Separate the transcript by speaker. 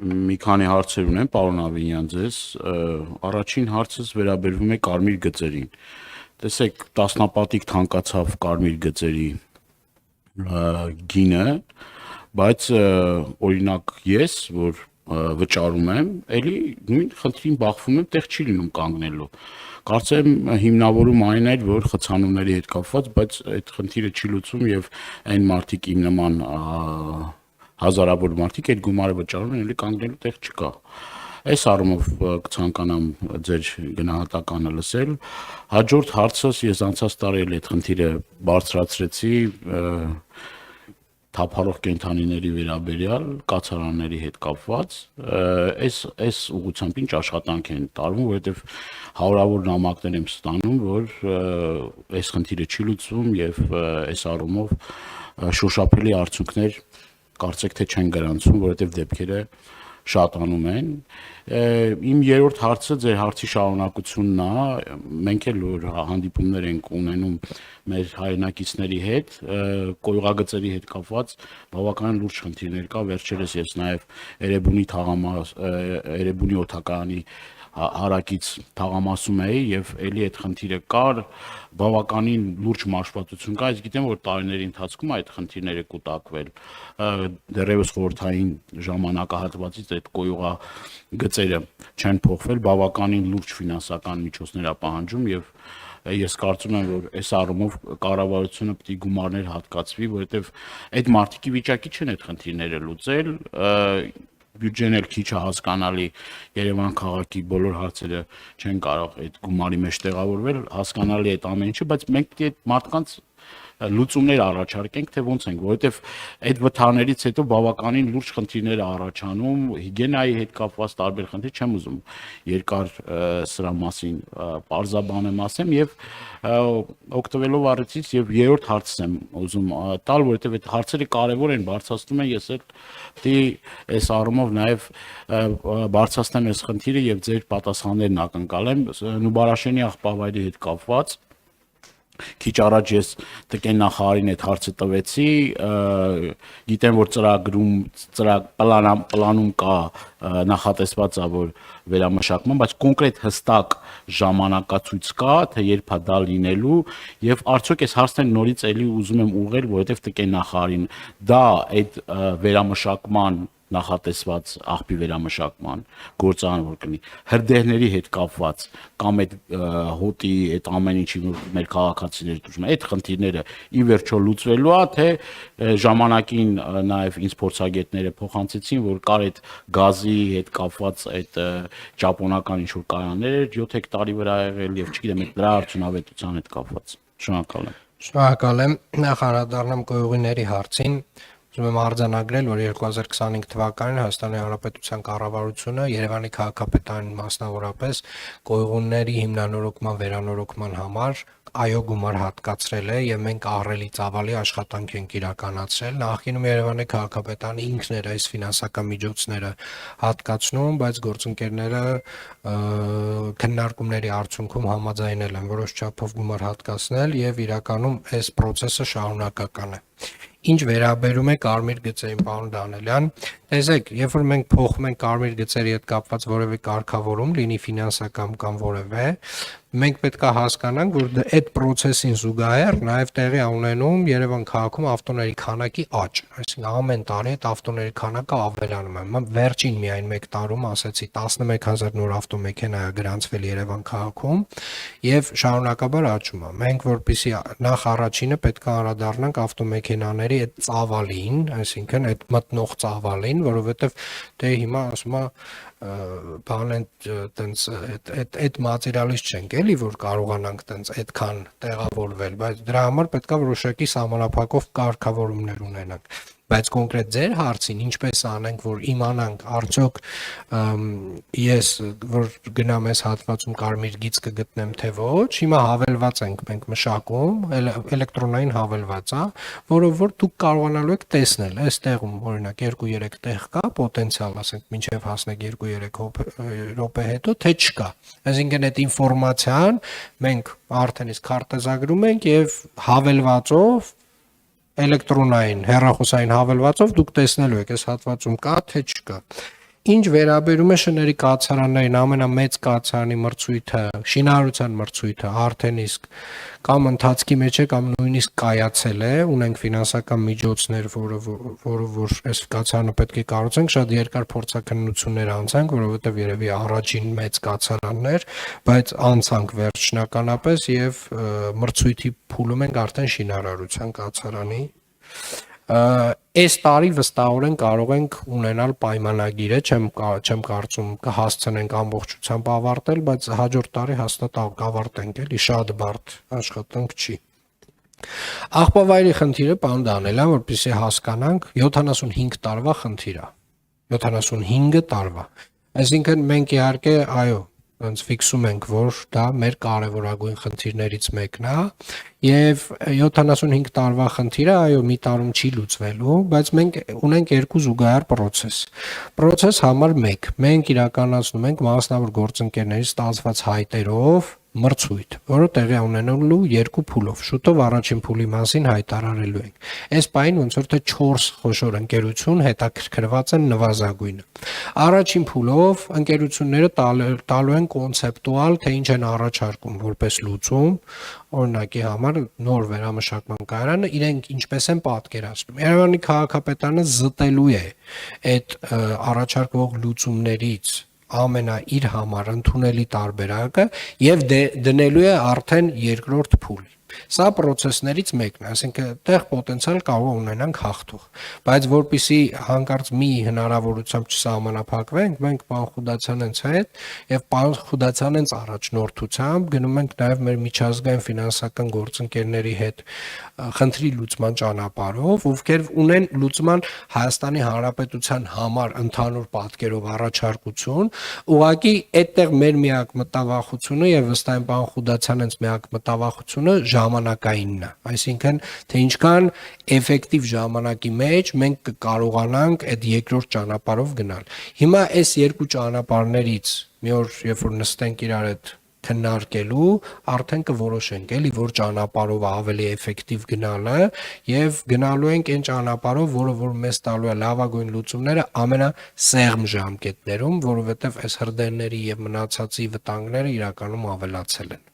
Speaker 1: մի քանի հարցեր ունեմ, պարոն Ավինյան, ձեզ։ Առաջին հարցս վերաբերվում է կարմիր գծերին։ Տեսեք, տասնապատիկ թանկացավ կարմիր գծերի գինը, բայց օրինակ ես, որ վճարում եմ, էլի նույն խնդրին բախվում եմ, տեղ չի լինում կանգնելու։ Կարծեմ հիմնավորում այն էր, որ խցանումների հետ կապված, բայց այդ խնդիրը չի լուծում եւ այն մարդիկ իմ նման հազարավոր մարդիկ այդ գումարը վճարում են, էլի կանգնելու տեղ չկա։ Այս առումով կցանկանամ ձեր գնահատականը լսել։ Հաջորդ հարցս ես անցած տարի էլ այդ խնդիրը բարձրացրեցի թափառող կենդանիների վերաբերյալ կացարանների հետ կապված, այս ուղղությամբ ինչ աշխատանք են տարվում, որովհետև հարյուրավոր նամակներ եմ ստանում, որ այս խնդիրը չի լուծվում եւ այս առումով շոշափելի արդյունքներ կարծեք թե չեն գրանցում, որովհետև դեպքերը շատանում են։ Իմ երրորդ հարցը ձեր հարցի շարունակությունն է, մենք էլ որ հանդիպումներ ենք ունենում մեր հայրենակիցների հետ, կոյուղագծերի հետ կապված բավականին լուրջ խնդիրներ կա, վերջերս ես նաև Էրեբունի օդակայանի հարակից թաղամասում էի եւ էլի այդ խնդիրը կար, բավականին լուրջ մաշվածություն կա, ես գիտեմ որ տարիների ընթացքում այդ խնդիրները կուտակվել, դեռևս խորհրդային ժամանակահատվածից այդ կոյուղագծերը չեն փոխվել, բավականին լուրջ ֆինանսական միջոցներ է պահանջում եւ ես կարծում եմ որ այս առումով կառավարությունը պետք է գումարներ հատկացվի, որովհետեւ այդ մարդիկի վիճակի չեն այդ խնդիրները լուծել, բյուջեն էլ քիչ է հասկանալի Երևան քաղաքի բոլոր հարցերը չեն կարող այդ գումարի մեջ տեղավորվել, հասկանալի է այդ ամեն ինչը, բայց մենք պետք է այդ մարդկանց լուծումներ առաջարկենք, թե ոնց ենք, որովհետև այդ վթարներից հետո բավականին լուրջ խնդիրներ առաջանում, հիգիենայի հետ կապված տարբեր խնդիր, չեմ ուզում երկար սրա մասին պարզաբանեմ ասեմ եւ օգտվելով առիթից եւ երրորդ հարցս եմ ուզում տալ, որովհետև այդ հարցերը կարեւոր են, բարձրացնում են, ես էլ պետք է այս առումով նաեւ բարձրացնեմ այս խնդիրը եւ ձեր պատասխաններն ակնկալեմ Նուբարաշենի աղբավայրի հետ կապված Քիչ առաջ ես ՏԿ նախարարին այդ հարցը տվեցի, գիտեմ որ պլանում կա նախատեսված է որ վերամշակման, բայց կոնկրետ հստակ ժամանակացույց կա, թե երբ է դա լինելու եւ արդյոք այս հարցն նորից էլի ուզում եմ ուղղել, որովհետեւ ՏԿ նախարարին դա այդ վերամշակման նախատեսված աղբի վերամշակման գործարան որ կլինի հրդեհների հետ կապված կամ այդ հոտի այդ ամեն ինչի մեր քաղաքացիները դժում են այդ խնդիրները ի վերջո լուծվելու է թե ժամանակին նաև ինձ փորձագետները փոխանցեցին որ կար այդ գազի հետ կապված այդ ճապոնական ինչ որ կայաններ 7 հեկտարի վրա եղել եւ չգիտեմ այդ դրա արդյունավետության հետ կապված
Speaker 2: շնորհակալ եմ նախ անդրադառնամ կոյուղիների հարցին Ուզում եմ արձանագրել, որ 2025 թվականին Հայաստանի Հանրապետության կառավարությունը Երևանի քաղաքապետարանին մասնավորապես կոյուղների հիմնանորոգման վերանորոգման համար այո գումար հատկացրել է եւ մենք ահռելի ծավալի աշխատանք ենք իրականացրել։ Նախկինում Երևանի քաղաքապետարանը ինքն էր այս ֆինանսական միջոցները հատկացնում, բայց գործընկերները քննարկումների արդյունքում համաձայնել են որոշ չափով գումար հատկացնել եւ իրականում այս process-ը շարունակական է։ Ինչ վերաբերում է կարմիր գծերին, պարոն Դանելյան, տեսեք, երբ որ մենք փոխում ենք կարմիր գծերի հետ կապված որևէ կարգավորում, լինի ֆինանսական կամ որևէ, մենք պետք է հասկանանք, որ այդ process-ին զուգահեռ նաև տեղի ունենում Երևան քաղաքում ավտոների քանակի աճ, այսինքն ամեն տարի այդ ավտոների քանակը ավելանում է։ Վերջին միայն 1 տարում ասեցի 11000 նոր ավտոմեքենա է գրանցվել Երևան քաղաքում եւ շարունակաբար աճում է։ Մենք որպեսզի նախ առաջինը պետք է անդրադառնանք ավտոմեքենաների այդ ծավալին, այսինքն այդ մտնող ծավալին, որովհետեւ դե հիմա ասում է բան են տենց այդ մատերիալից չենք էլի որ կարողանանք տենց այդքան տեղավորվել, բայց դրա համար պետք է որոշակի սահմանափակով կարգավորումներ ունենանք։ Բայց կոնկրետ ձեր հարցին ինչպես անենք որ իմանանք արդյոք ես որ գնամ այս հատվածում կարմիր գիծ կգտնեմ թե ոչ, հիմա հավելված ենք մենք մշակում, էլեկտրոնային հավելված է, որով որ դուք կարողանալու եք տեսնել, այս տեղում օրինակ 2-3 տեղ կա պոտենցիալ, ասենք մինչև հասնեք 2-3 րոպե հետո թե չկա։ Այսինքն այդ ինֆորմացիան մենք արդեն իսկ քարտեզագրում ենք եւ հավելվածով էլեկտրոնային հեռախոսային հավելվածով դուք տեսնելու եք այս հատվածում կա թե չկա։ Ինչ վերաբերում է շների կացարաններին, ամենամեծ կացարանի մրցույթը, շինարարության մրցույթը արդեն իսկ կամ ընթացքի մեջ է կամ նույնիսկ կայացել է, ունենք ֆինանսական միջոցներ, որը որ այս կացարանը պետք է կառուցենք, շատ երկար փորձաքննություններ անցանք, որովհետև երևի առաջին մեծ կացարանն էր, բայց անցանք վերջնականապես եւ մրցույթի փուլում ենք արդեն շինարարության կացարանի այս տարի վստահորեն կարող ենք ունենալ պայմանագիրը, չեմ կարծում կհասցնենք ամբողջությամբ ավարտել, բայց հաջորդ տարի հաստատ կավարտենք, էլի շատ բարդ աշխատանք չի։ Աղբավայրի խնդիրը պարոն Դանելյան, որպեսզի հասկանանք, 75 տարվա խնդիր է։ 75 տարվա։ Այսինքն մենք իհարկե, այո, ոնց ֆիքսում ենք, որ դա մեր կարևորագույն խնդիրներից մեկն է, եւ 75 տարվա խնդիրը, այո, մի տարում չի լուծվելու, բայց մենք ունենք երկու զուգահեռ Պրոցես համար 1. Մենք իրականացնում ենք մասնավոր գործընկերների ստացված հայտերով մրցույթ, որը տեղի ունենալու երկու փուլով։ Շուտով առաջին փուլի մասին հայտարարելու ենք։ Այս պահին ոնց որ թե 4 խոշոր ընկերություն հետաքրքրված են նվազագույնը։ Առաջին փուլով ընկերությունները տալու են կոնցեպտուալ, թե ինչ են առաջարկում որպես լուծում, օրինակի համար նոր վերամշակման կայարանը իրենք ինչպես են պատկերացնում։ Երևանի քաղաքապետարանը զտելու է այդ առաջարկվող լուծումներից իր համար ընդունելի տարբերակը եւ դնելու է արդեն երկրորդ փուլի։ Սա process-ներից մեկն է, այսինքն այդտեղ պոտենցիալ կարող ունենանք հաղթող, բայց որpիսի հանկարծ մի հնարավորությամբ չսահմանափակվենք, մենք պարոն Խուդացյանենց հետ եւ պարոն Խուդացյանենց առաջնորդությամբ գնում ենք նաեւ մեր միջազգային ֆինանսական գործընկերների հետ խնդրի լուծման ճանապարհով, ովքեր ունեն լուծման Հայաստանի Հանրապետության համար ընդհանուր պատկերով առաջարկություն, ուղղակի այդտեղ մեր միակ մտավախությունը եւ վստահ եմ պարոն Խուդացյանենց միակ մտավախությունը ժամանակայինն է, այսինքն թե ինչքան էֆեկտիվ ժամանակի մեջ մենք կկարողանանք այդ երկրորդ ճանապարհով գնալ։ Հիմա այս երկու ճանապարհներից մի օր երբ որ նստենք իրար հետ քննարկելու, արդեն կորոշենք, էլի որ ճանապարհով ավելի էֆեկտիվ գնալը եւ գնալու ենք այն ճանապարհով, որը որ մեզ տալու է լավագույն լուծումները ամենասեղմ ժամկետներում, որովհետեւ այս հրդեհների եւ մնացածի վտանգները իրականում ավելացել են։